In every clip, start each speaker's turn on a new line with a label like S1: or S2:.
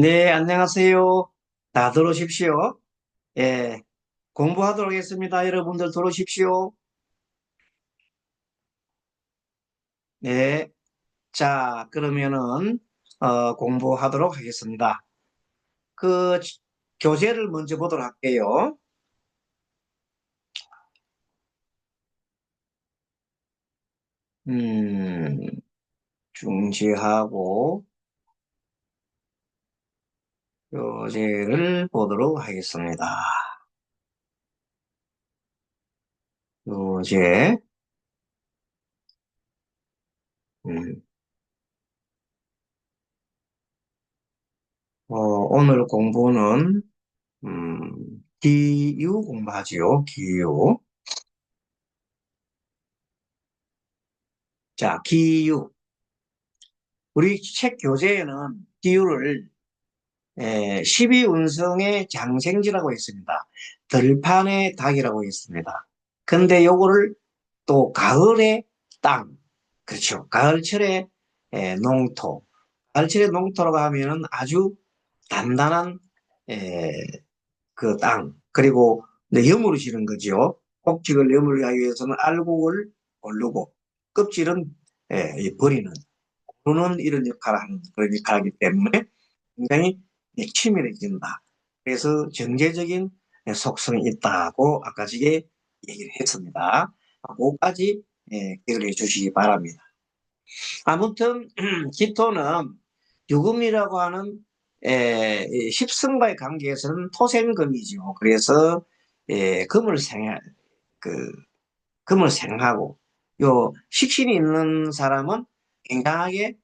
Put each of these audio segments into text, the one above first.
S1: 네, 안녕하세요. 다 들어오십시오. 예, 공부하도록 하겠습니다. 여러분들 들어오십시오. 네, 자, 그러면은, 공부하도록 하겠습니다. 그, 교재를 먼저 보도록 할게요. 음, 중지하고, 교재를 보도록 하겠습니다. 교재, 음, 오늘 공부는, 기후 공부하지요, 기후. 자, 기후. 우리 책 교재에는 기후를 12운성의 장생지라고 했습니다. 들판의 닭이라고 했습니다. 근데 요거를 또 가을의 땅, 그렇죠. 가을철의 농토. 가을철의 농토라고 하면은 아주 단단한 에, 그 땅, 그리고 여물을 지는 거죠. 곡식을 여물하기 위해서는 알곡을 고르고 껍질은 버리는 그런 이런 역할을 하는 그런 역할이기 때문에 굉장히 치밀해진다. 그래서 정제적인 속성이 있다고 아까 전에 얘기를 했습니다. 그거까지 기억을 해 주시기 바랍니다. 아무튼 기토는 유금이라고 하는 십성과의 관계에서는 토생금이죠. 그래서 금을 그 금을 생하고 요 식신이 있는 사람은 굉장하게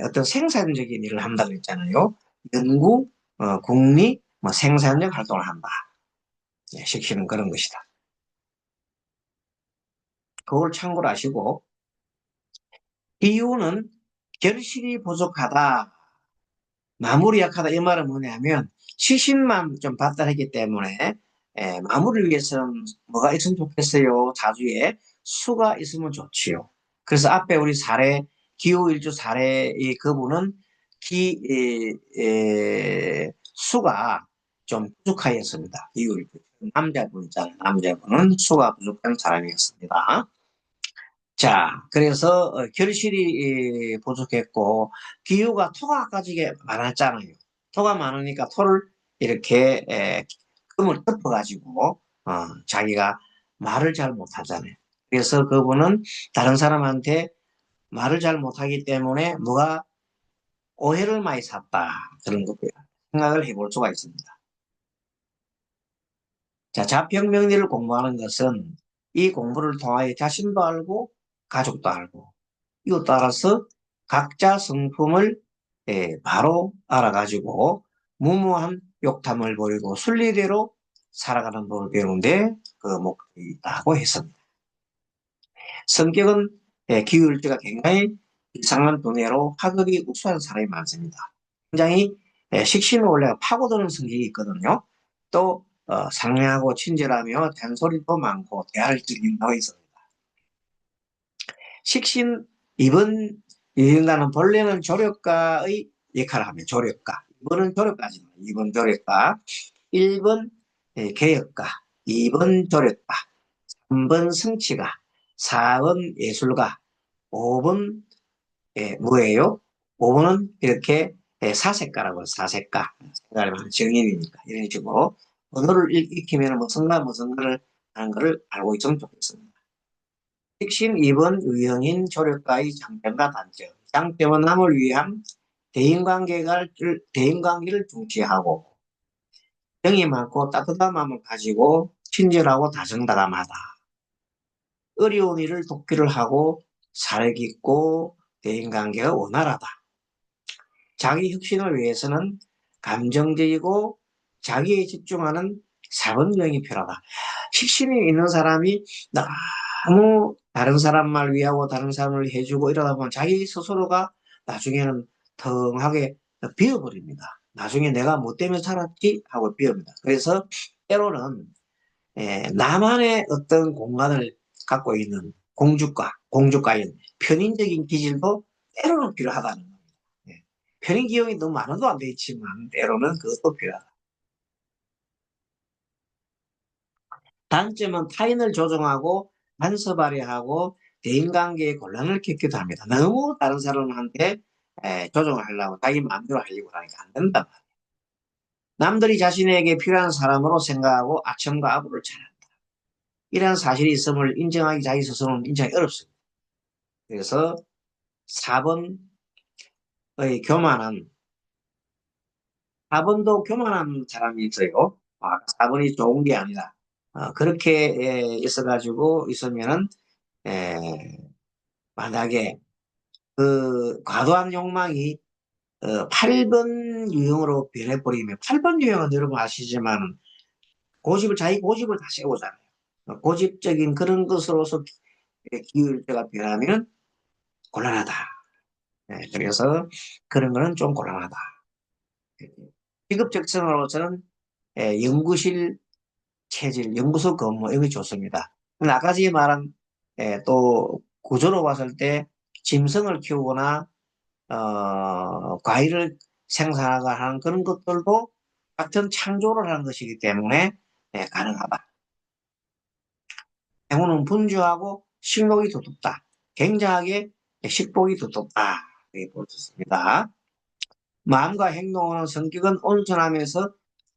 S1: 어떤 생산적인 일을 한다고 했잖아요. 연구, 국리, 뭐 생산력 활동을 한다. 식신은 그런 것이다. 그걸 참고로 하시고 비유는 결실이 부족하다, 마무리 약하다 이 말은 뭐냐면 시신만 좀 발달했기 때문에 마무리를 위해서는 뭐가 있으면 좋겠어요. 자주에 수가 있으면 좋지요. 그래서 앞에 우리 사례 기후일주 사례 이 그분은 수가 좀 부족하였습니다. 기후일주 남자분 있잖아요. 남자분은 수가 부족한 사람이었습니다. 자, 그래서 결실이 부족했고 기후가 토가 가지게 많았잖아요. 토가 많으니까 토를 이렇게 금을 덮어가지고 자기가 말을 잘 못하잖아요. 그래서 그분은 다른 사람한테 말을 잘 못하기 때문에 뭐가 오해를 많이 샀다 그런 거 생각을 해볼 수가 있습니다. 자, 자평명리를 공부하는 것은 이 공부를 통하여 자신도 알고 가족도 알고 이에 따라서 각자 성품을 바로 알아가지고 무모한 욕탐을 버리고 순리대로 살아가는 법을 배우는데 그 목적이 있다고 했습니다. 성격은 기울지가 굉장히 이상한 두뇌로 학업이 우수한 사람이 많습니다. 굉장히 식신은 원래 파고드는 성격이 있거든요. 또 상냥하고 친절하며 잔소리도 많고 대화를 즐긴다고 있습니다. 식신 2번 유행가는 본래는 조력가의 역할을 하면 조력가. 2번은 조력가지만 2번 조력가. 1번 개혁가. 2번 조력가. 3번 성취가. 4번 예술가. 5번 뭐예요? 5번은 이렇게 사색가라고 해요. 사색가. 생각하면 정인이니까 이런 식으로 언어를 익히면 무슨가 무슨가를 하는 것을 알고 있으면 좋겠습니다. 핵심 2번 유형인 조력가의 장점과 단점. 장점은 남을 위한 대인관계를 중시하고 정이 많고 따뜻한 마음을 가지고 친절하고 다정다감하다. 어려운 일을 돕기를 하고 살깊고 대인관계가 원활하다. 자기 혁신을 위해서는 감정적이고 자기에 집중하는 사분명이 필요하다. 혁신이 있는 사람이 너무 다른 사람 말 위하고 다른 사람을 해주고 이러다 보면 자기 스스로가 나중에는 텅하게 비어버립니다. 나중에 내가 뭐 때문에 살았지 하고 비어버립니다. 그래서 때로는 나만의 어떤 공간을 갖고 있는 공주과인 편인적인 기질도 때로는 필요하다는 겁니다. 예, 편의기용이 너무 많아도 안 되겠지만 때로는 그것도 필요하다. 단점은 타인을 조종하고 간섭 발휘하고 대인관계에 곤란을 겪기도 합니다. 너무 다른 사람한테 조종을 하려고 자기 마음대로 하려고 하니까 안 된다. 남들이 자신에게 필요한 사람으로 생각하고 아첨과 아부를 잘한다. 이런 사실이 있음을 인정하기 자기 스스로는 인정하기 어렵습니다. 그래서 4번의 교만한 4번도 교만한 사람이 있어요. 4번이 좋은 게 아니라 그렇게 있어가지고 있으면은 에, 만약에 그 과도한 욕망이 8번 유형으로 변해버리면 8번 유형은 여러분 아시지만 자기 고집을 다 세우잖아요. 고집적인 그런 것으로서 기울자가 변하면 곤란하다. 그래서 그런 거는 좀 곤란하다. 직업적성으로서는 연구실 체질, 연구소 근무 이게 좋습니다. 아까 전에 말한 또 구조로 봤을 때 짐승을 키우거나 과일을 생산하거나 하는 그런 것들도 같은 창조를 하는 것이기 때문에 가능하다. 행운은 분주하고 식욕이 두텁다. 굉장하게 식복이 두텁다. 이렇게 볼 수 있습니다. 마음과 행동하는 성격은 온순하면서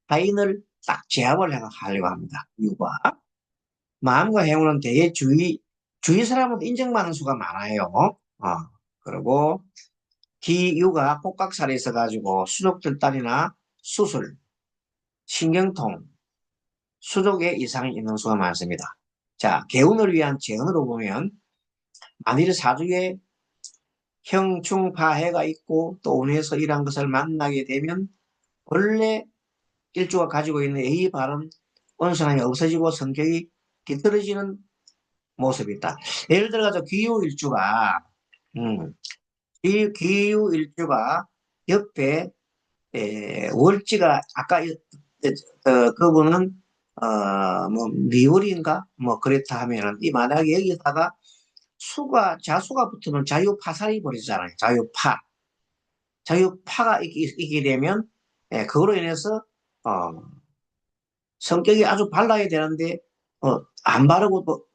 S1: 타인을 딱 제압을 하려고 합니다. 이유가 마음과 행운은 되게 주위 사람한테 인정받는 수가 많아요. 그리고 기유가 복각살이 있어가지고 수족들단이나 수술, 신경통, 수족에 이상이 있는 수가 많습니다. 자, 개운을 위한 제언으로 보면 만일 사주에 형충파해가 있고 또 운에서 일한 것을 만나게 되면 원래 일주가 가지고 있는 예의 바른 온순함이 없어지고 성격이 뒤떨어지는 모습이 있다. 예를 들어서 기후일주가 이 기후일주가 옆에 월지가 아까 그분은 뭐 미월인가 뭐 그랬다 하면은 이 만약에 여기다가 자수가 붙으면 자유파살이 벌어지잖아요. 자유파가 있게 되면 그거로 인해서 어, 성격이 아주 발라야 되는데 안 바르고 또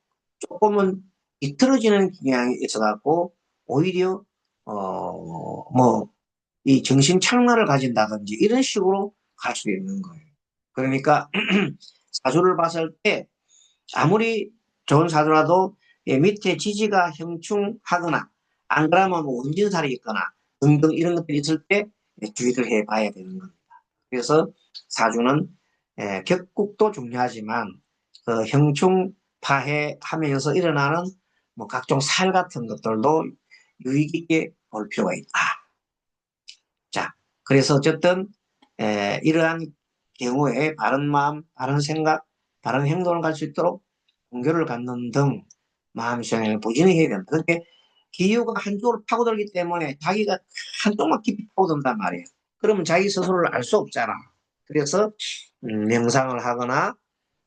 S1: 조금은 비틀어지는 경향이 있어갖고 오히려 뭐 이 정신 착란을 가진다든지 이런 식으로 갈 수 있는 거예요. 그러니까 사주를 봤을 때 아무리 좋은 사주라도 밑에 지지가 형충하거나 안 그러면 뭐 운진살이 있거나 등등 이런 것들이 있을 때 주의를 해봐야 되는 겁니다. 그래서 사주는 격국도 중요하지만 그 형충 파해하면서 일어나는 뭐 각종 살 같은 것들도 유의 깊게 볼 필요가 있다. 자, 그래서 어쨌든 이러한 경우에 바른 마음, 바른 생각, 바른 행동을 갈 수 있도록 공교를 갖는 등 마음 수행을 부지런히 해야 된다. 그렇게 기후가 한쪽으로 파고들기 때문에 자기가 한쪽만 깊이 파고든단 말이에요. 그러면 자기 스스로를 알 수 없잖아. 그래서 명상을 하거나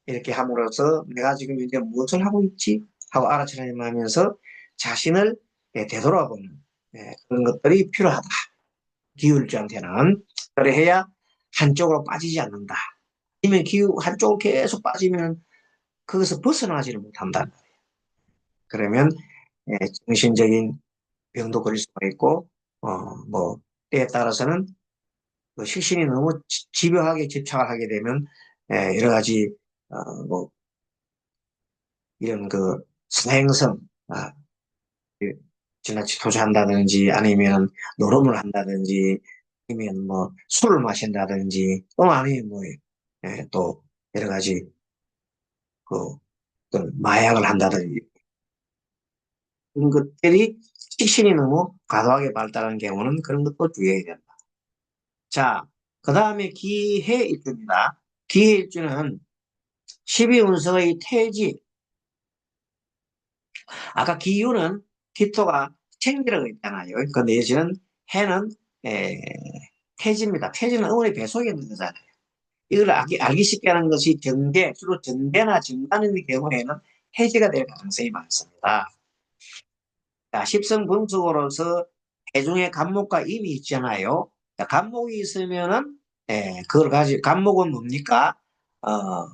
S1: 이렇게 함으로써 내가 지금 이제 무엇을 하고 있지? 하고 알아차림하면서 자신을 되돌아보는 그런 것들이 필요하다. 기울주한테는. 그래 해야 한쪽으로 빠지지 않는다. 아니면 기후 한쪽으로 계속 빠지면 거기서 벗어나지를 못한다. 그러면 정신적인 병도 걸릴 수가 있고 뭐 때에 따라서는 그 식신이 너무 집요하게 집착을 하게 되면 여러 가지 뭐 이런 그 사행성 지나치 투자한다든지 아니면 노름을 한다든지 아니면 뭐 술을 마신다든지 또 아니면 뭐 또 여러 가지 그 마약을 한다든지 그런 것들이 식신이 너무 과도하게 발달한 경우는 그런 것도 주의해야 된다. 자, 그 다음에 기해일주입니다. 기해일주는 12운석의 태지, 아까 기유는 기토가 생기라고 했잖아요. 근데 여기는 해는 에, 태지입니다. 태지는 어머니 뱃속에 있는 거잖아요. 이걸 알기 쉽게 하는 것이 주로 정대나 정관의 경우에는 해지가 될 가능성이 많습니다. 자, 십성분석으로서 해중의 간목과 임이 있잖아요. 자, 간목이 있으면은, 그걸 간목은 뭡니까? 어,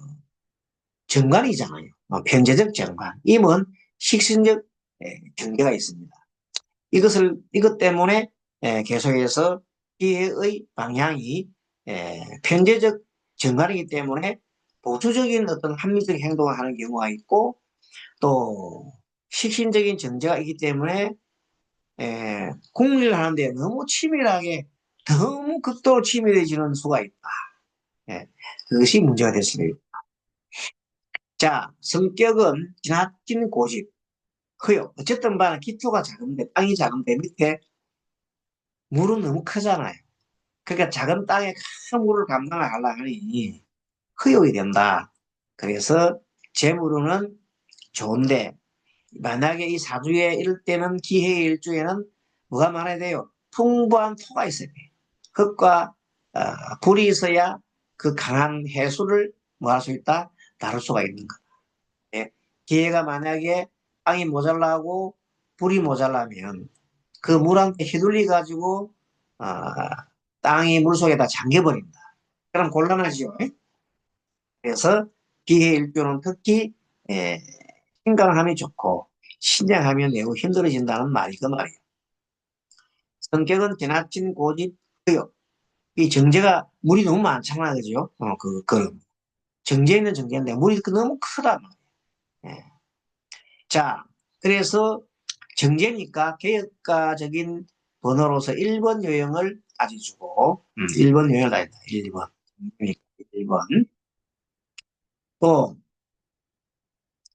S1: 정관이잖아요. 편재적 정관. 임은 식신적 경계가 있습니다. 이것 때문에 계속해서 기회의 방향이 편재적 정관이기 때문에 보수적인 어떤 합리적 행동을 하는 경우가 있고 또 식신적인 정제가 있기 때문에 공리를 하는데 너무 치밀하게 너무 극도로 치밀해지는 수가 있다. 예, 그것이 문제가 될 수도 있다. 자, 성격은 지나친 고집, 커요. 어쨌든 간에 기초가 작은데 땅이 작은데 밑에 물은 너무 크잖아요. 그러니까 작은 땅에 큰 물을 감당을 하려고 하니 허용이 된다. 그래서 재물은 좋은데 만약에 이 사주에 이럴 때는 기해의 일주에는 뭐가 많아야 돼요? 풍부한 토가 있어야 돼요. 흙과 불이 있어야 그 강한 해수를 뭐 할 수 있다? 다룰 수가 있는 것. 예. 기회가 만약에 땅이 모자라고 불이 모자라면 그 물한테 휘둘리 가지고 땅이 물속에다 잠겨버린다. 그럼 곤란하지요. 예? 그래서 기회 일조는 특히 예, 신강함이 좋고 신장하면 매우 힘들어진다는 말이 그 말이에요. 성격은 지나친 고집, 의욕. 이 정제가 물이 너무 많잖아, 그죠? 정제 있는 정제인데 물이 너무 크단 말이에요. 예. 자, 그래서 정제니까 개혁가적인 번호로서 1번 요형을 따져주고, 1번 요형을 따진다. 1번. 1번. 또,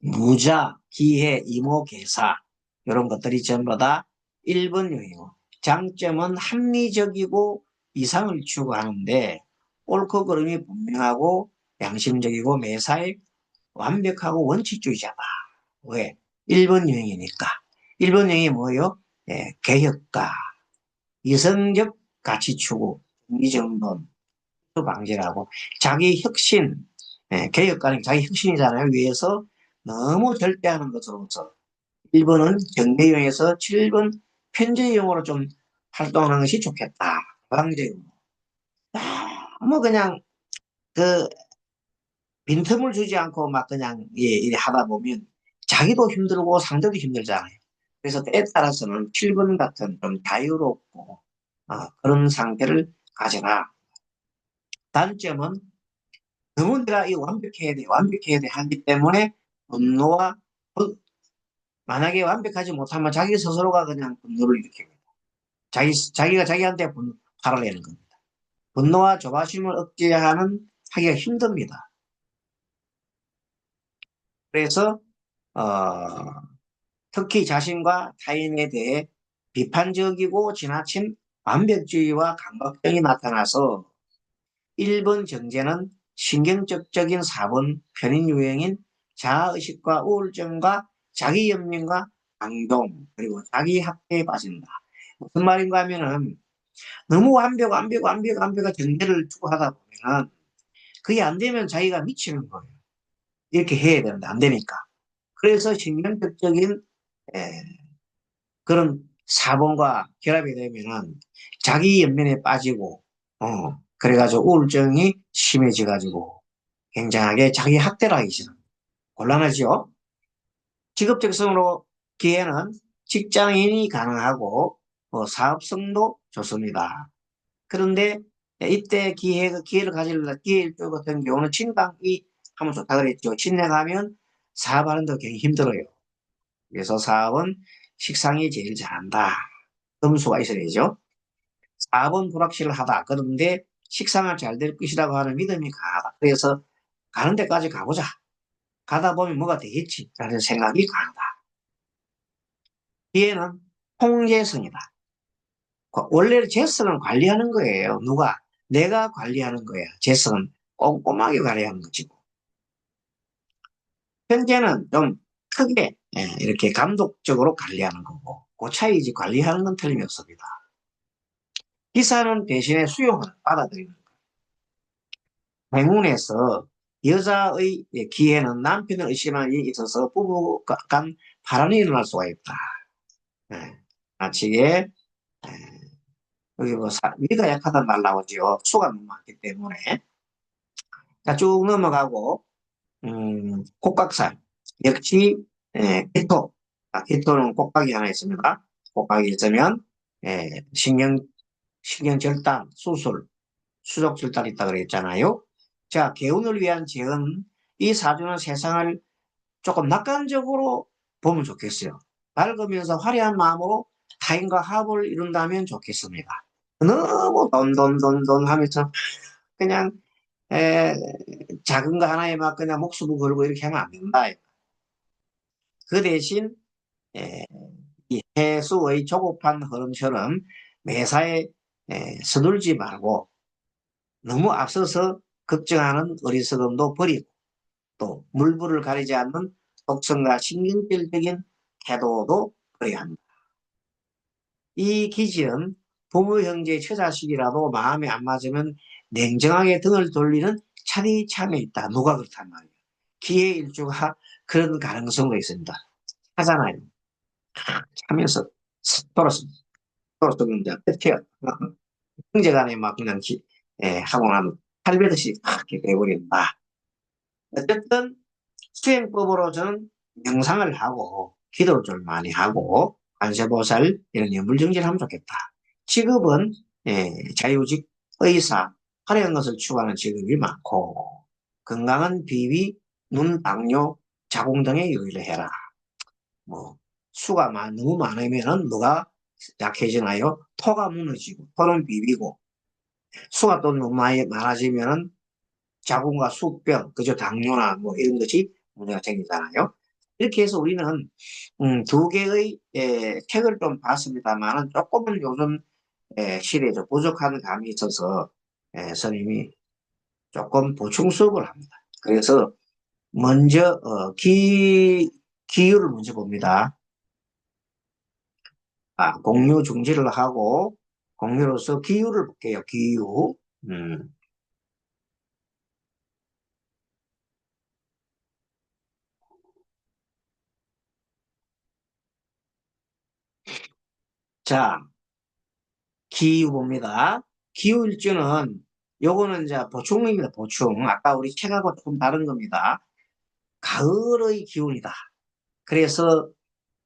S1: 무자, 기해, 이모, 계사. 이런 것들이 전부 다 1번 요형. 장점은 합리적이고 이상을 추구하는데, 옳고 그름이 분명하고 양심적이고 매사에 완벽하고 원칙주의자다. 왜? 1번 유형이니까. 1번 유형이 뭐예요? 개혁가, 이성적 가치 추구, 정의정돈, 방지라고 자기 혁신, 개혁가는 자기 혁신이잖아요. 위해서 너무 절대하는 것으로서 1번은 정례용에서 7번 편제용으로 좀 활동하는 것이 좋겠다. 방제용. 뭐 그냥 그 빈틈을 주지 않고 막 그냥 이래 하다 보면 자기도 힘들고 상대도 힘들잖아요. 그래서 때에 따라서는 7번 같은 좀 자유롭고 그런 상태를 가져라. 단점은 너무 내가 이 완벽해야 돼 하기 때문에 분노와 만약에 완벽하지 못하면 자기 스스로가 그냥 분노를 일으킵니다. 자기가 자기한테 화를 내는 겁니다. 분노와 조바심을 하기가 힘듭니다. 그래서 어, 특히 자신과 타인에 대해 비판적이고 지나친 완벽주의와 강박증이 나타나서 1번 정제는 신경적인 4번 편인 유형인 자아의식과 우울증과 자기연민과 강동 그리고 자기학대에 빠진다. 무슨 말인가 하면은 너무 완벽한 정제를 추구하다 보면은 그게 안 되면 자기가 미치는 거예요. 이렇게 해야 되는데 안 되니까. 그래서 신경적인 그런 사본과 결합이 되면은 자기 연민에 빠지고, 그래가지고 우울증이 심해져가지고 굉장하게 자기 학대를 하기 싫어. 곤란하죠? 직업적성으로 기회는 직장인이 가능하고 사업성도 좋습니다. 그런데 이때 기회를 가질 기회일주 같은 경우는 친강이 하면 좋다 그랬죠. 친내가면 사업하는 데 굉장히 힘들어요. 그래서 사업은 식상이 제일 잘한다. 점수가 있어야죠. 4번 불확실하다. 그런데 식상은 잘 될 것이라고 하는 믿음이 강하다. 그래서 가는 데까지 가보자. 가다 보면 뭐가 되겠지. 라는 생각이 강하다. 뒤에는 통제성이다. 원래 재성은 관리하는 거예요. 누가? 내가 관리하는 거야. 재성은 꼼꼼하게 관리하는 거지고. 현재는 좀 크게 이렇게 감독적으로 관리하는 거고. 그 차이지 관리하는 건 틀림없습니다. 기사는 대신에 수용을 받아들이는 행운에서 여자의 기회는 남편을 의심하는 일이 있어서 부부 간 바람이 일어날 수가 있다. 예. 아치에 여기 뭐 위가 약하단 말 나오죠. 수가 너무 많기 때문에. 자, 쭉 넘어가고 kok각살 역시 keto. keto는 kok각이 하나 있습니다. kok각이 있으면 신경절단 수술 수족질달이 있다 그랬잖아요. 자, 개운을 위한 제은 이 사주는 세상을 조금 낙관적으로 보면 좋겠어요. 밝으면서 화려한 마음으로 타인과 합을 이룬다면 좋겠습니다. 너무 돈 하면서 그냥 에, 작은 거 하나에 막 그냥 목숨을 걸고 이렇게 하면 안 된다. 그 대신 에, 이 해수의 조급한 흐름처럼 매사에 서둘지 말고 너무 앞서서 걱정하는 어리석음도 버리고 또 물불을 가리지 않는 독성과 신경질적인 태도도 버려야 합니다. 이 기질은 부모, 형제, 처자식이라도 마음에 안 맞으면 냉정하게 등을 돌리는 차디참에 있다. 누가 그렇단 말이에요. 기회일주가 그런 가능성도 있습니다. 하잖아요. 하면서 돌아서 튀어. 형제간에 막 그냥 하고 나면 팔베듯이 이렇게 돼버린다. 어쨌든 수행법으로 저는 명상을 하고 기도를 좀 많이 하고 관세보살 이런 연불정진을 하면 좋겠다. 직업은 자유직, 의사, 화려한 것을 추구하는 직업이 많고 건강은 비위, 눈, 당뇨, 자궁 등에 유의를 해라. 뭐 수가 너무 많으면은 뭐가 약해지나요? 토가 무너지고 토는 비비고 수가 또 너무 많아지면은 자궁과 수병, 그죠? 당뇨나 뭐 이런 것이 문제가 생기잖아요. 이렇게 해서 우리는 두 개의 책을 좀 봤습니다만은 조금은 요즘 시대에 좀 부족한 감이 있어서 선생님이 조금 보충 수업을 합니다. 그래서 먼저 기율을 먼저 봅니다. 공유 중지를 하고 공유로서 기율을 볼게요. 기유. 음. 자, 기후 봅니다. 기후일주는 요거는 이제 보충입니다. 보충. 아까 우리 책하고 조금 다른 겁니다. 가을의 기운이다. 그래서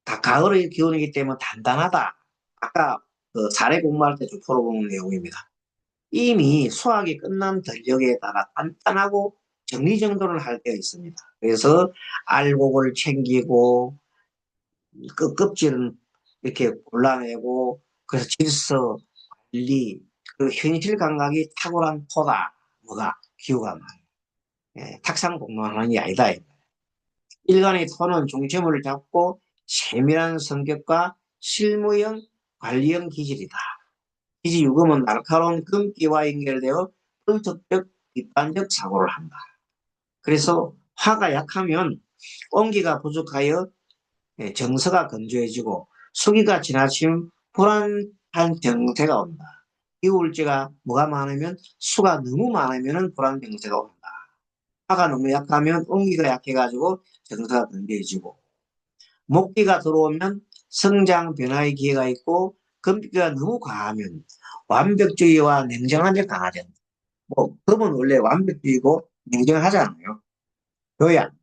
S1: 다 가을의 기운이기 때문에 단단하다. 아까 그 사례 공부할 때 좀 풀어본 내용입니다. 이미 수학이 끝난 전력에 따라 단단하고 정리정돈을 할 때가 있습니다. 그래서 알곡을 챙기고 그 껍질은 이렇게 골라내고 그래서 질서, 관리, 그 현실 감각이 탁월한 토다. 뭐가 기후가 탁상공론하는 게 아니다. 일간의 토는 중심을 잡고 세밀한 성격과 실무형 관리형 기질이다. 기지 유금은 날카로운 금기와 연결되어 분석적 비판적 사고를 한다. 그래서 화가 약하면 온기가 부족하여 정서가 건조해지고 수기가 지나치면 불안한 정세가 온다. 이울제가 뭐가 많으면 수가 너무 많으면 불안 정세가 온다. 화가 너무 약하면 온기가 약해가지고 정서가 건조해지고 목기가 들어오면 성장 변화의 기회가 있고 금기가 너무 과하면 완벽주의와 냉정함이 강화된다. 뭐 금은 원래 완벽주의고 냉정하잖아요. 요약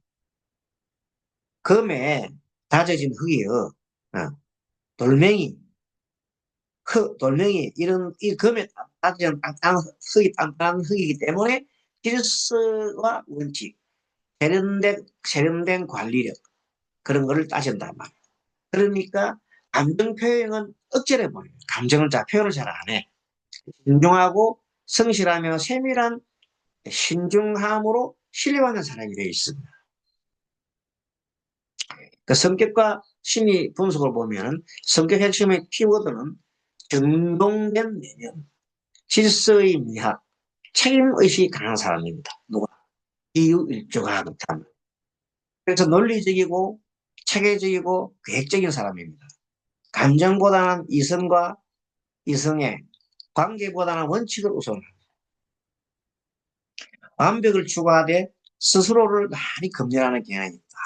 S1: 금에 다져진 흙이요. 돌멩이 돌멩이 이런 이 금에 따뜻한 땅땅 흙이 땅땅한 흙이기 때문에 질서와 원칙, 세련된 관리력 그런 거를 따진단 말이에요. 그러니까 감정 표현은 억제를 해버려요. 감정을 잘 표현을 잘 안 해. 신중하고 성실하며 세밀한 신중함으로 신뢰받는 사람이 되어 있습니다. 그 성격과 심리 분석을 보면 성격 핵심의 키워드는 정돈된 내면, 질서의 미학, 책임의식이 강한 사람입니다. 누가? 이유일조가 그렇다면. 그래서 논리적이고 체계적이고 계획적인 사람입니다. 감정보다는 이성과 이성의 관계보다는 원칙을 우선합니다. 완벽을 추구하되 스스로를 많이 검열하는 경향이 있다.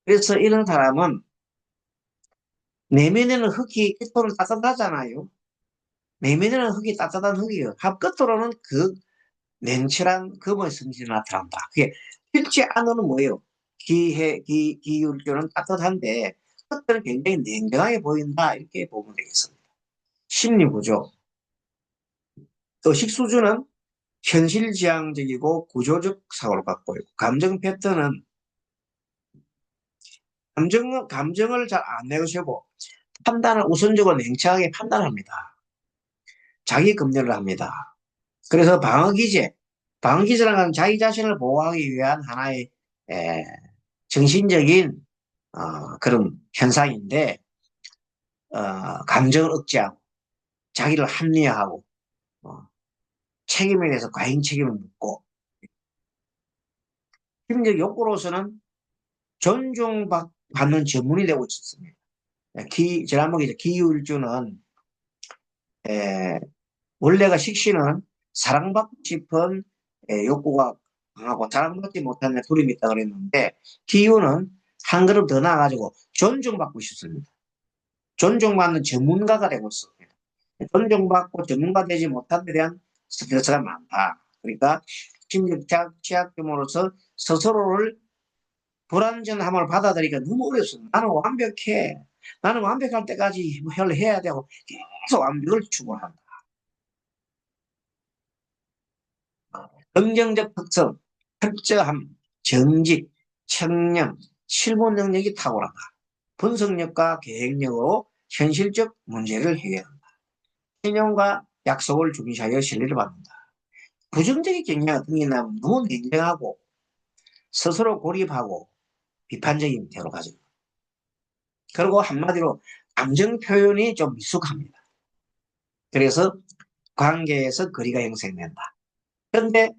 S1: 그래서 이런 사람은 내면에는 흙이 깃털은 따뜻하잖아요. 내면에는 흙이 따뜻한 흙이에요. 끝으로는 그 냉철한 금의 성질이 나타난다. 그게 실제 안으로는 뭐예요? 기울기는 따뜻한데 끝은 굉장히 냉정하게 보인다. 이렇게 보면 되겠습니다. 심리 구조. 의식 수준은 현실지향적이고 구조적 사고를 갖고 있고, 감정 패턴은 감정을 잘 안 내고 판단을 우선적으로 냉철하게 판단합니다. 자기 검열을 합니다. 그래서 방어기제라는 건 자기 자신을 보호하기 위한 하나의 에, 정신적인 그런 현상인데, 감정을 억제하고 자기를 합리화하고 어, 책임에 대해서 과잉 책임을 묻고, 심리적 욕구로서는 존중받는 전문이 되고 있었습니다. 지난번에 기울주는 에, 원래가 식신은 사랑받고 싶은 욕구가 강하고 사랑받지 못하는 두려움이 있다 그랬는데, 기후는 한 걸음 더 나아가지고 존중받고 싶습니다. 존중받는 전문가가 되고 있습니다. 존중받고 전문가 되지 못한 데 대한 스트레스가 많다. 그러니까 심리적 취약점으로서 스스로를 불완전함을 받아들이기가 너무 어렵습니다. 나는 완벽해. 나는 완벽할 때까지 해야 되고 계속 완벽을 추구한다. 긍정적 특성, 철저함, 정직, 청렴, 실무 능력이 탁월하다. 분석력과 계획력으로 현실적 문제를 해결한다. 신용과 약속을 중시하여 신뢰를 받는다. 부정적인 경향 어떤 게 있냐면 너무 냉정하고 스스로 고립하고 비판적인 태도로 가지고, 그리고 한마디로 감정 표현이 좀 미숙합니다. 그래서 관계에서 거리가 형성된다. 그런데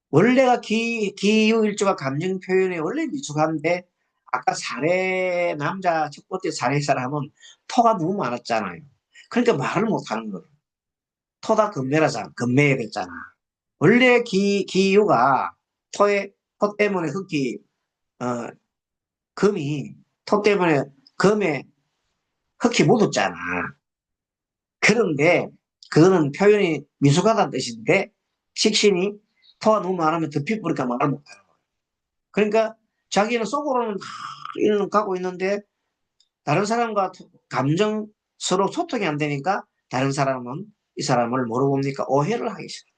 S1: 원래가 기후일주가 감정 표현이 원래 미숙한데, 아까 첫 번째 사례 사람은 토가 너무 많았잖아요. 그러니까 말을 못하는 거예요. 토다 금매야 됐잖아. 원래 기후가 토 때문에 어, 금이, 토 때문에 금에 흙이 묻었잖아. 그런데 그거는 표현이 미숙하다는 뜻인데, 식신이 토가 너무 많으면 덮여버리니까 말을 못하는 거예요. 그러니까 자기는 속으로는 이런 갖고 있는데, 다른 사람과 감정 서로 소통이 안 되니까 다른 사람은 이 사람을 뭐로 봅니까? 오해를 하기 시작해요.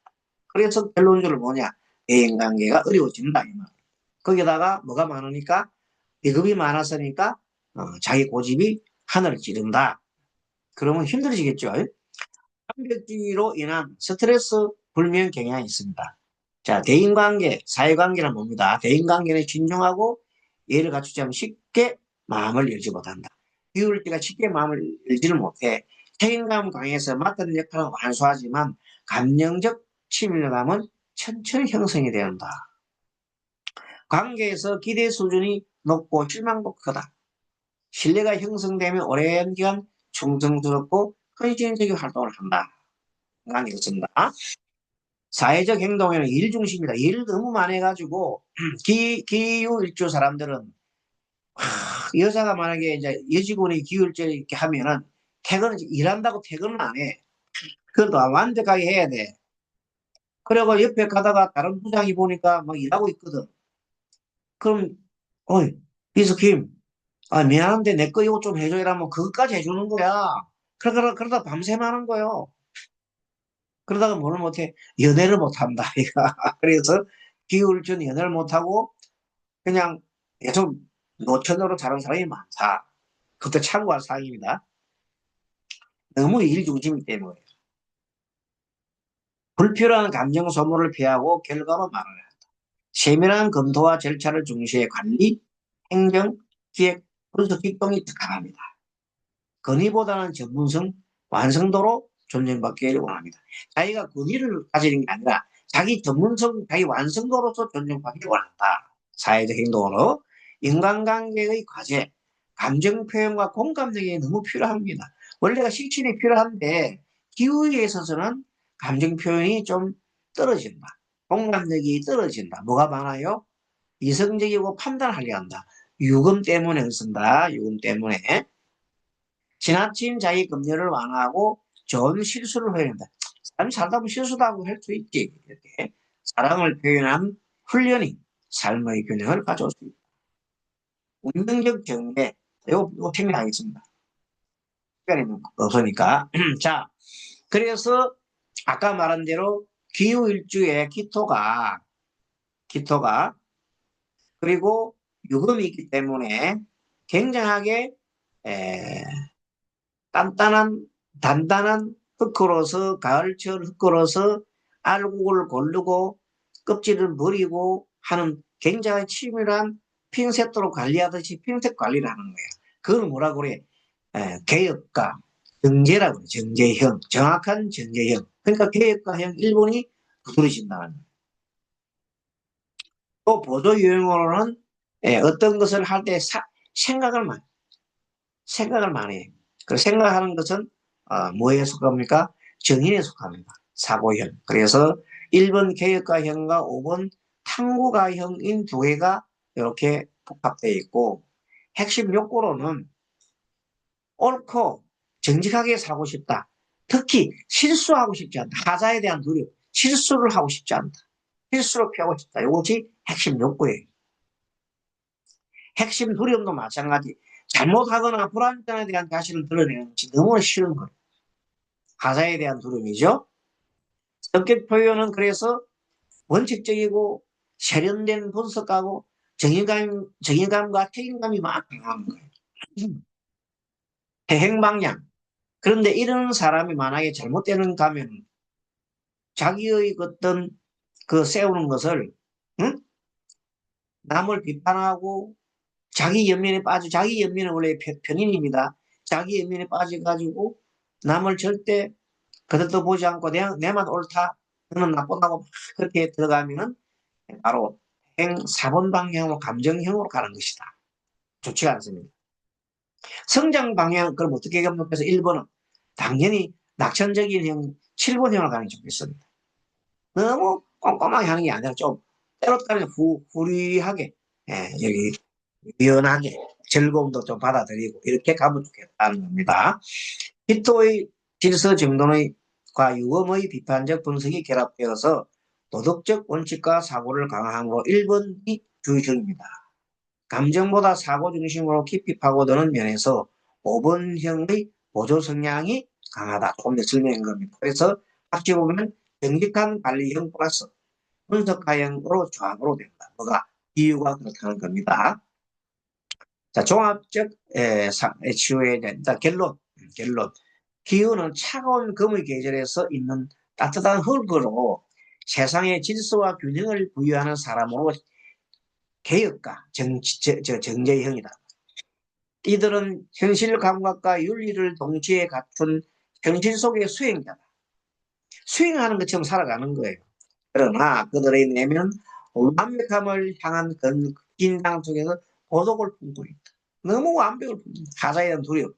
S1: 그래서 결론적으로 뭐냐? 대인관계가 어려워진다 이 말. 거기다가 뭐가 많으니까, 비급이 많았으니까 자기 고집이 하늘을 찌른다. 그러면 힘들어지겠죠. 완벽주의로 인한 스트레스 불면 경향이 있습니다. 자, 대인관계, 사회관계는 뭡니다. 대인관계는 신중하고 예를 갖추지 않으면 쉽게 마음을 열지 못한다. 비울 때가 쉽게 마음을 열지를 못해. 책임감 강해서 맡은 역할은 완수하지만 감정적 친밀감은 천천히 형성이 된다. 관계에서 기대 수준이 높고 실망도 크다. 신뢰가 형성되면 오랜 기간 충성스럽고 헌신적인 활동을 한다. 난 이렇습니다. 사회적 행동에는 일 중심이다. 일을 너무 많이 해가지고, 기후일주 사람들은, 여자가 만약에 이제 여직원이 기후일주 이렇게 하면은, 일한다고 퇴근은 안 해. 그것도 완벽하게 해야 돼. 그리고 옆에 가다가 다른 부장이 보니까 막 일하고 있거든. 그럼, 어이, 비스킴, 미안한데 내 거 이거 좀 해줘. 이러면 그것까지 해주는 거야. 그러다 밤샘 하는 거요. 그러다가 뭘 못해? 연애를 못한다, 이가. 그래서 기울전 연애를 못하고 그냥 계속 노천으로 자란 사람이 많다. 그것도 참고할 사항입니다. 너무 일 중심이기 때문에. 불필요한 감정 소모를 피하고 결과로 말을 한다. 세밀한 검토와 절차를 중시해 관리, 행정, 기획, 분석 기동이 특화합니다. 건의보다는 전문성, 완성도로 존중받기를 원합니다. 자기가 권위를 가지는 게 아니라 자기 전문성, 자기 완성도로서 존중받기를 원한다. 사회적 행동으로 인간관계의 과제, 감정 표현과 공감력이 너무 필요합니다. 원래가 실천이 필요한데 기후에 있어서는 감정 표현이 좀 떨어진다. 공감력이 떨어진다. 뭐가 많아요? 이성적이고 판단하려 한다. 유금 때문에 쓴다. 유금 때문에. 지나친 자기 검열을 완화하고 좋은 실수를 표현한다. 사람이 살다 보면 실수도 하고 할 수 있지. 이렇게 사랑을 표현한 훈련이 삶의 균형을 가져올 수 있다. 운명적 경계, 이거 생략하겠습니다. 시간이 없으니까. 자, 그래서 아까 말한 대로 기후일주에 기토가 그리고 유금이 있기 때문에 굉장하게 에, 단단한 흙으로서 가을철 흙으로서 알곡을 고르고 껍질을 버리고 하는 굉장히 치밀한 핀셋으로 관리하듯이 핀셋 관리를 하는 거예요. 그걸 뭐라고 그래? 개혁과 정제라고 그래. 정제형, 정확한 정제형. 그러니까 개혁과형 일본이 두드러진다는 거예요. 또 보조 유형으로는 어떤 것을 할 때 생각을 많이 생각을 많이 해요. 그 생각하는 것은 뭐에 속합니까? 정인에 속합니다. 사고형. 그래서 1번 개혁가형과 5번 탐구가형인 두 개가 이렇게 복합되어 있고 핵심 욕구로는 옳고 정직하게 살고 싶다. 특히 실수하고 싶지 않다. 하자에 대한 두려움. 실수를 하고 싶지 않다. 실수를 피하고 싶다. 이것이 핵심 욕구예요. 핵심 두려움도 마찬가지. 잘못하거나 불안전에 대한 자신을 드러내는 것이 너무 싫은 거예요. 가사에 대한 두려움이죠. 성격 표현은 그래서 원칙적이고 세련된 분석하고 정의감과 책임감이 막 강한 거예요. 대행 방향. 그런데 이런 사람이 만약에 잘못되는 가면 자기의 어떤 그 세우는 것을 응? 남을 비판하고 자기 연민은 원래 편인입니다. 자기 연민에 빠져가지고 남을 절대 그들도 보지 않고 내만 옳다, 너는 나쁘다고 그렇게 들어가면은 바로 행 4번 방향으로 감정형으로 가는 것이다. 좋지 않습니다. 성장 방향, 그럼 어떻게 감독해서 1번은 당연히 낙천적인 형 7번형으로 가는 게 좋겠습니다. 너무 꼼꼼하게 하는 게 아니라 좀 때로따라 후리하게, 여기 유연하게 즐거움도 좀 받아들이고 이렇게 가면 좋겠다는 겁니다. 히토의 질서 정돈과 유검의 비판적 분석이 결합되어서 도덕적 원칙과 사고를 강화함으로 1번이 주의적입니다. 감정보다 사고 중심으로 깊이 파고드는 면에서 5번형의 보조 성향이 강하다. 조금 더 설명한 겁니다. 그래서 같이 보면 정직한 관리형 플러스 분석가형으로 조합으로 된다. 뭐가 이유가 그렇다는 겁니다. 자, 종합적 치유에 대한 결론. 기후는 차가운 금의 계절에서 있는 따뜻한 흙으로 세상의 질서와 균형을 부여하는 사람으로 개혁가, 정제형이다. 이들은 현실 감각과 윤리를 동시에 갖춘 현실 속의 수행자다. 수행하는 것처럼 살아가는 거예요. 그러나 그들의 내면 완벽함을 향한 긴장 속에서 고독을 품고 있다. 너무 완벽을 품는다. 가자에 대한 두려움.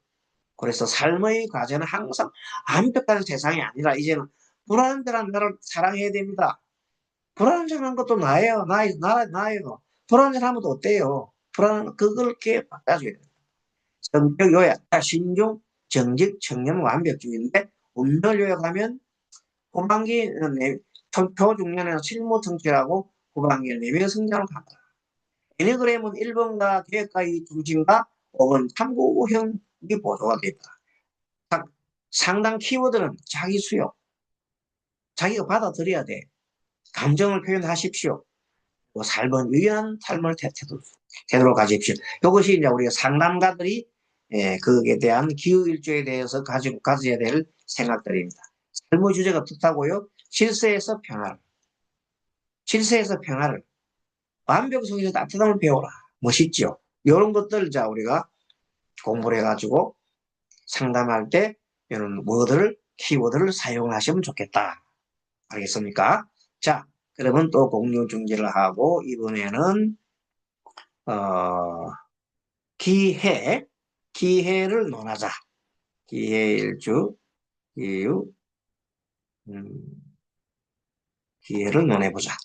S1: 그래서 삶의 과제는 항상 완벽한 세상이 아니라 이제는 불안전한 나를 사랑해야 됩니다. 불안전한 것도 나예요. 나예요. 불안전하면 어때요? 그걸 이렇게 바꿔줘야 돼요. 성격 요약, 신중, 정직, 청렴, 완벽주의인데 운명을 요약하면 후반기는 초중년에는 실무 성취하고 후반기에 내면 성장을 한다. 에너그램은 1번과 계획과의 중심과 5번 탐구형이 보조가 됐다. 상당 키워드는 자기 수요. 자기가 받아들여야 돼. 감정을 표현하십시오. 삶은 유연한 삶을 태도로 가십시오. 이것이 이제 우리가 상담가들이 그에 대한 기후일조에 대해서 가져야 될 생각들입니다. 삶의 주제가 뜻하고요. 실세에서 평화를, 완벽 속에서 따뜻함을 배워라. 멋있죠? 이런 것들 자 우리가 공부를 해가지고 상담할 때 이런 키워드를 사용하시면 좋겠다. 알겠습니까? 자, 그러면 또 공유 중지를 하고 이번에는 어, 기해를 논하자. 기해일주, 기후, 음, 기해를 논해보자.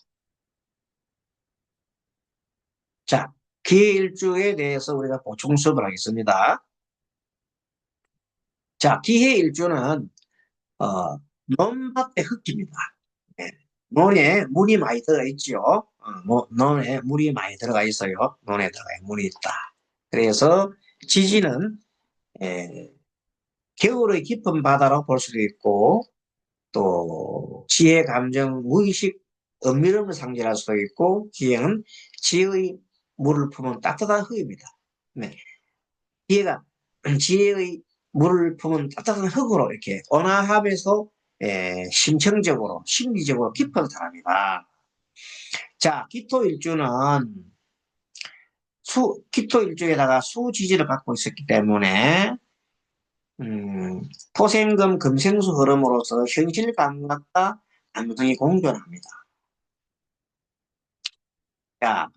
S1: 자, 기해일주에 대해서 우리가 보충 수업을 하겠습니다. 자, 기해일주는 어, 논밭의 흙입니다. 예. 논에 물이 많이 들어가 있죠. 논에 물이 많이 들어가 있어요. 논에다가 물이 있다. 그래서 지지는 예, 겨울의 깊은 바다로 볼 수도 있고 또 지혜, 감정, 무의식, 은밀함을 상징할 수도 있고 지혜는 지혜의 물을 품은 따뜻한 흙입니다. 네. 지혜가 지혜의 물을 품은 따뜻한 흙으로 이렇게 온화함에서 심층적으로 심리적으로 깊은 사람이다. 자, 기토일주는 기토일주에다가 수지지를 갖고 있었기 때문에 토생금 금생수 흐름으로서 현실 감각과 감성이 공존합니다. 자,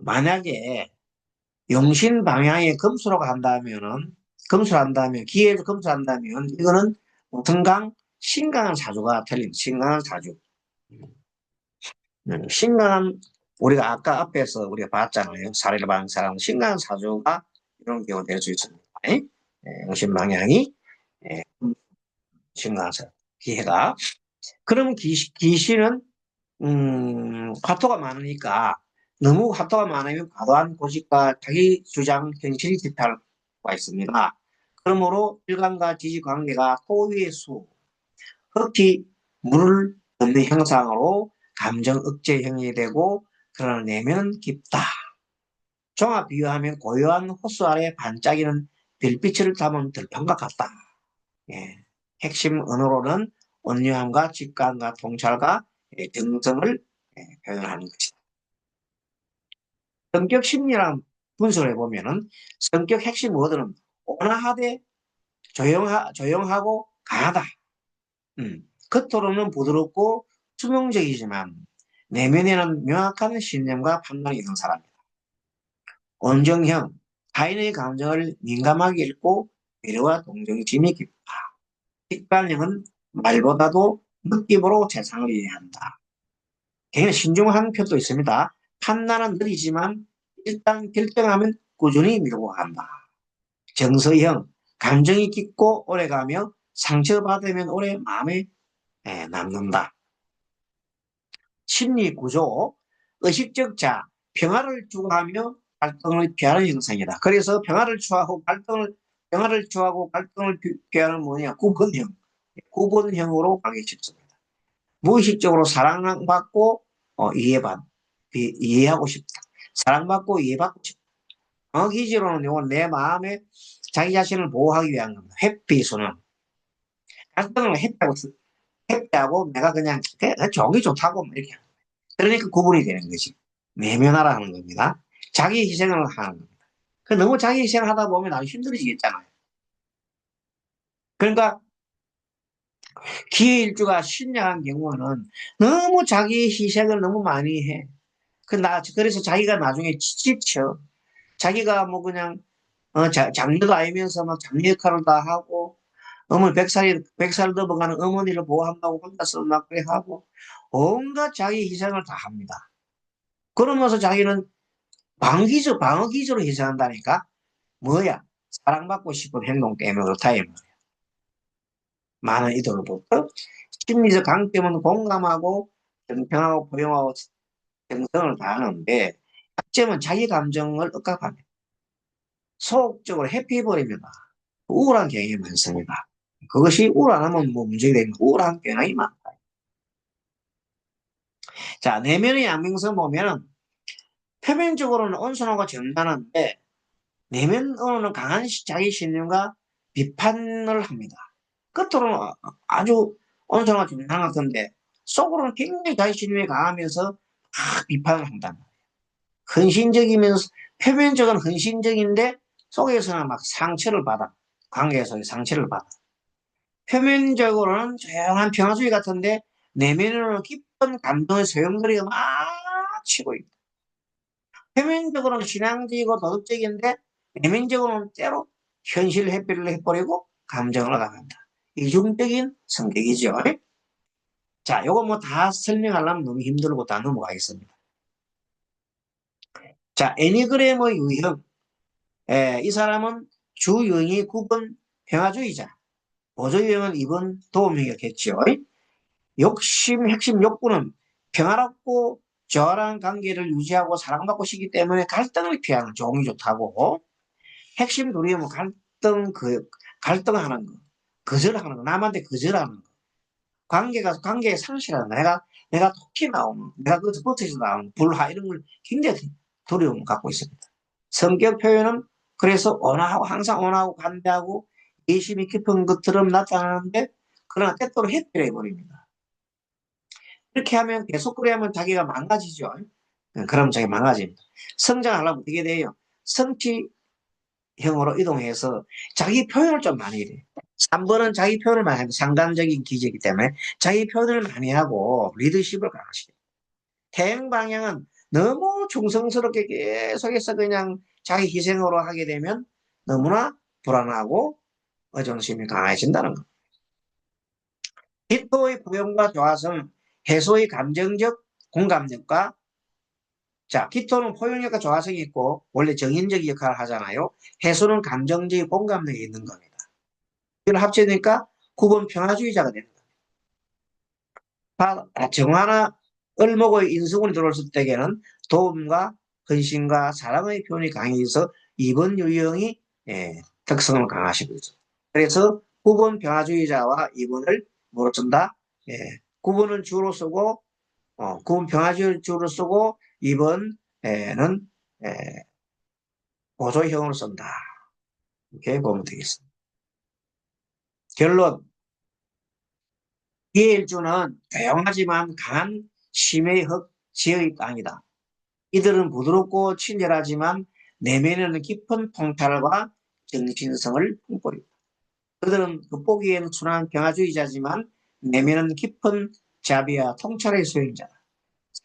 S1: 만약에 용신 방향에 금수로가 한다면은, 금수한다면, 기회에서 금수한다면, 이거는 등강, 신강한 사주가 틀립니다. 신강한 사주. 신강한, 우리가 아까 앞에서 우리가 봤잖아요. 사례를 받은 사람은 신강한 사주가 이런 경우 될 수 있습니다. 용신 방향이, 예, 신강한 사주. 기회가. 그러면 기신은 화토가 많으니까 너무 화토가 많으면 과도한 고집과 자기 주장 현실이 집착할 수가 있습니다. 그러므로 일간과 지지 관계가 토위의 수, 흙이 물을 넣는 형상으로 감정 억제형이 되고 그러나 내면은 깊다. 종합 비유하면 고요한 호수 아래 반짝이는 별빛을 담은 들판과 같다. 예. 핵심 언어로는 온유함과 직감과 통찰과 정성을 표현하는 것이다. 성격 심리학 분석을 해보면은 성격 핵심 워드는 온화하되 조용하고 강하다. 겉으로는 부드럽고 수명적이지만 내면에는 명확한 신념과 판단이 있는 사람이다. 온정형, 타인의 감정을 민감하게 읽고 배려와 동정심이 깊다. 직관형은 말보다도 느낌으로 세상을 이해한다. 굉장히 신중한 편도 있습니다. 판단은 느리지만 일단 결정하면 꾸준히 밀고 간다. 정서형, 감정이 깊고 오래가며 상처받으면 오래 마음에 남는다. 심리 구조, 의식적 자, 평화를 추구하며 갈등을 피하는 형성이다. 그래서 평화를 추구하고 갈등을 피하는 뭐냐? 구분형. 구분형으로 가기 쉽습니다. 무의식적으로 사랑받고 이해하고 싶다. 사랑받고 이해받고 싶다. 기지로는 이건 내 마음에 자기 자신을 보호하기 위한 겁니다. 회피수는 갈등을 회피하고 내가 그냥 저기 좋다고 이렇게 그러니까 구분이 되는 거지. 내면화라는 겁니다. 자기 희생을 하는 겁니다. 너무 자기 희생을 하다 보면 나도 힘들어지겠잖아요. 그러니까 기회일주가 신령한 경우는 너무 자기 희생을 너무 많이 해. 그래서 자기가 나중에 지쳐. 자기가 뭐 그냥 장녀도 아니면서 막 장녀 역할을 다 하고 어머니 100살 넘어가는 어머니를 보호한다고 혼자서 막 그래 하고 온갖 자기 희생을 다 합니다. 그러면서 자기는 방어기제로 희생한다니까? 뭐야? 사랑받고 싶은 행동 때문에 그렇다, 이 말이야. 많은 이들로부터 심리적 강점은 공감하고 정평하고 포용하고 정성을 다하는데 약점은 자기 감정을 억압합니다. 소극적으로 회피해버립니다. 우울한 경향이 많습니다. 그것이 우울 안 하면 뭐 문제가 되는 우울한 경향이 많다. 자, 내면의 양명성 보면은 표면적으로는 온순하고 정단한데 내면으로는 강한 자기 신념과 비판을 합니다. 겉으로는 아주 온순하고 정당한 건데 속으로는 굉장히 자기 신념이 강하면서 비판을 한단 말이에요. 헌신적이면서 표면적은 헌신적인데 속에서는 막 상처를 받아. 관계에서 상처를 받아. 표면적으로는 조용한 평화주의 같은데 내면으로는 깊은 감동의 소용돌이가 막 치고 있다. 표면적으로는 신앙적이고 도덕적인데 내면적으로는 때로 현실 회피를 해버리고 감정을 강한다. 이중적인 성격이죠. 자, 요거 뭐 다 설명하려면 너무 힘들고 다 넘어가겠습니다. 자, 애니그램의 유형. 이 사람은 주유형이 9번 평화주의자. 보조유형은 2번 도움형이었겠죠. 핵심 욕구는 평화롭고 저하한 관계를 유지하고 사랑받고 싶기 때문에 갈등을 피하는 종이 좋다고. 핵심 도리형은 갈등하는 거, 거절하는 거, 남한테 거절하는 거. 관계의 상실하는 거. 내가 톡이 나오는, 내가 그 스포츠에서 나오는 불화 이런 걸 굉장히 두려움을 갖고 있습니다. 성격 표현은 그래서 항상 온화하고 관대하고 예심이 깊은 것처럼 나타나는데, 그러나 때때로 해피해 버립니다. 이렇게 하면 계속 그래 하면 자기가 망가지죠. 그럼 자기 망가집니다. 성장하려면 어떻게 돼요? 성취형으로 이동해서 자기 표현을 좀 많이 해요. 3번은 자기 표현을 많이 하고 상담적인 기제이기 때문에 자기 표현을 많이 하고 리더십을 강화시켜요. 대응 방향은 너무 충성스럽게 계속해서 그냥 자기 희생으로 하게 되면 너무나 불안하고 의존심이 강해진다는 것. 기토의 포용과 조화성, 해소의 감정적 공감력과 기토는 포용력과 조화성이 있고 원래 정인적 역할을 하잖아요. 해소는 감정적 공감력이 있는 겁니다. 이걸 합치니까 9번 평화주의자가 되는 겁니다. 정화나 을목의 인수군이 들어올 때에는 도움과 헌신과 사랑의 표현이 강해서 2번 유형이 특성을 강화시키고 있습니다. 그래서 9번 평화주의자와 2번을 뭐로 쓴다? 9번은 주로 쓰고 9번 평화주의를 주로 쓰고 2번에는 보조형으로 쓴다. 이렇게 보면 되겠습니다. 결론. 이해일주는 조용하지만 강한 심해의 지의 땅이다. 이들은 부드럽고 친절하지만 내면에는 깊은 통찰과 정신성을 꿈꾸립니다. 그들은 겉보기에는 순한 평화주의자지만 내면은 깊은 자비와 통찰의 소유자다.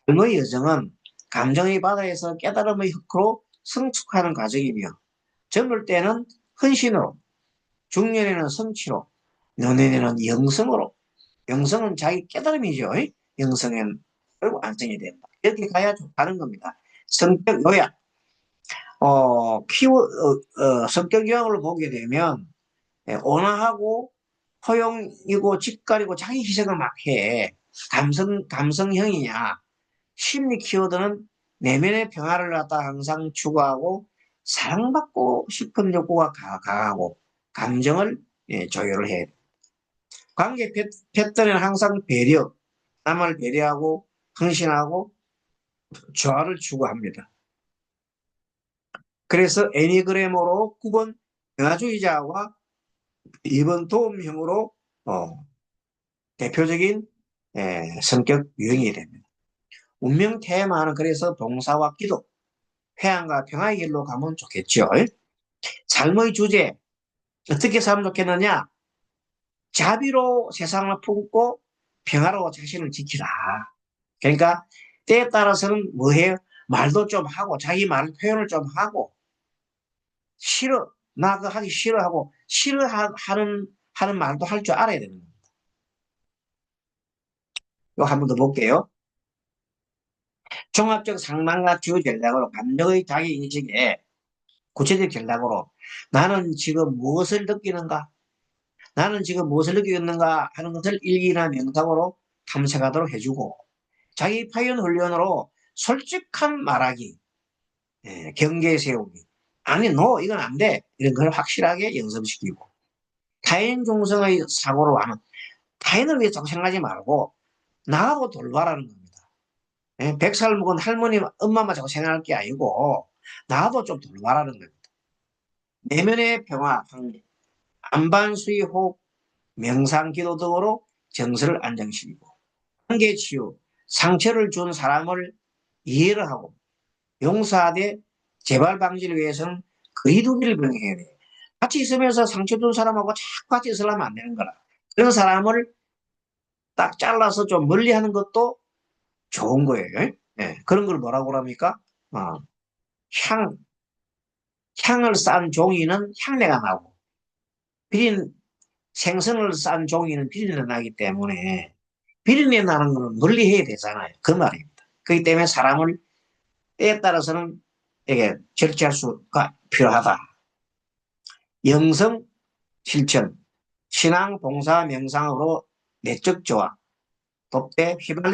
S1: 삶의 여정은 감정의 바다에서 깨달음의 흙으로 성숙하는 과정이며 젊을 때는 헌신으로, 중년에는 성취로, 노년에는 영성으로, 영성은 자기 깨달음이죠. 영성은 결국 완성이 된다. 이렇게 가야 좋다는 겁니다. 성격 요약. 성격 요약을 보게 되면 온화하고 포용이고 직관이고 자기 희생을 막 해. 감성형이냐. 심리 키워드는 내면의 평화를 갖다 항상 추구하고 사랑받고 싶은 욕구가 강하고 감정을 조율을 해. 관계 패턴은 항상 배려, 남을 배려하고 헌신하고 조화를 추구합니다. 그래서 애니그램으로 9번 평화주의자와 2번 도움형으로 대표적인 성격 유형이 됩니다. 운명 테마는 그래서 봉사와 기도, 회한과 평화의 길로 가면 좋겠죠. 삶의 주제, 어떻게 살면 좋겠느냐? 자비로 세상을 품고 평화로 자신을 지키라. 그러니까 때에 따라서는 뭐 해요? 말도 좀 하고 자기 말 표현을 좀 하고 싫어 나 그거 하기 싫어하고 싫어하는 말도 할 줄 알아야 되는 겁니다. 이거 한 번 더 볼게요. 종합적 상담과 주요 전략으로 감정의 자기 인식에 구체적 전략으로 나는 지금 무엇을 느끼는가? 나는 지금 무엇을 느끼고 있는가 하는 것을 일기나 명상으로 탐색하도록 해주고 자기 표현 훈련으로 솔직한 말하기, 경계 세우기. 아니, 이건 안 돼. 이런 걸 확실하게 연습시키고. 타인 중성의 사고로 하는, 타인을 위해 자꾸 생각하지 말고, 나하고 돌봐라는 겁니다. 100살 먹은 할머니, 엄마만 자꾸 생각할 게 아니고, 나도 좀 돌봐라는 겁니다. 내면의 평화, 안반수의 호흡, 명상, 기도 등으로 정서를 안정시키고, 관계 치유, 상처를 준 사람을 이해를 하고, 용서하되 재발 방지를 위해서는 거리두기를 병행해야 돼. 같이 있으면서 상처 준 사람하고 자꾸 같이 있으려면 안 되는 거라. 그런 사람을 딱 잘라서 좀 멀리 하는 것도 좋은 거예요. 네. 그런 걸 뭐라고 합니까? 어, 향, 향을 싼 종이는 향내가 나고, 비린, 생선을 싼 종이는 비린내 나기 때문에, 비린내 나는 거는 멀리 해야 되잖아요. 그 말입니다. 그렇기 때문에 사람을 때에 따라서는 이게 절제할 수가 필요하다. 영성 실천. 신앙, 봉사, 명상으로 내적 조화, 돕되 휘발리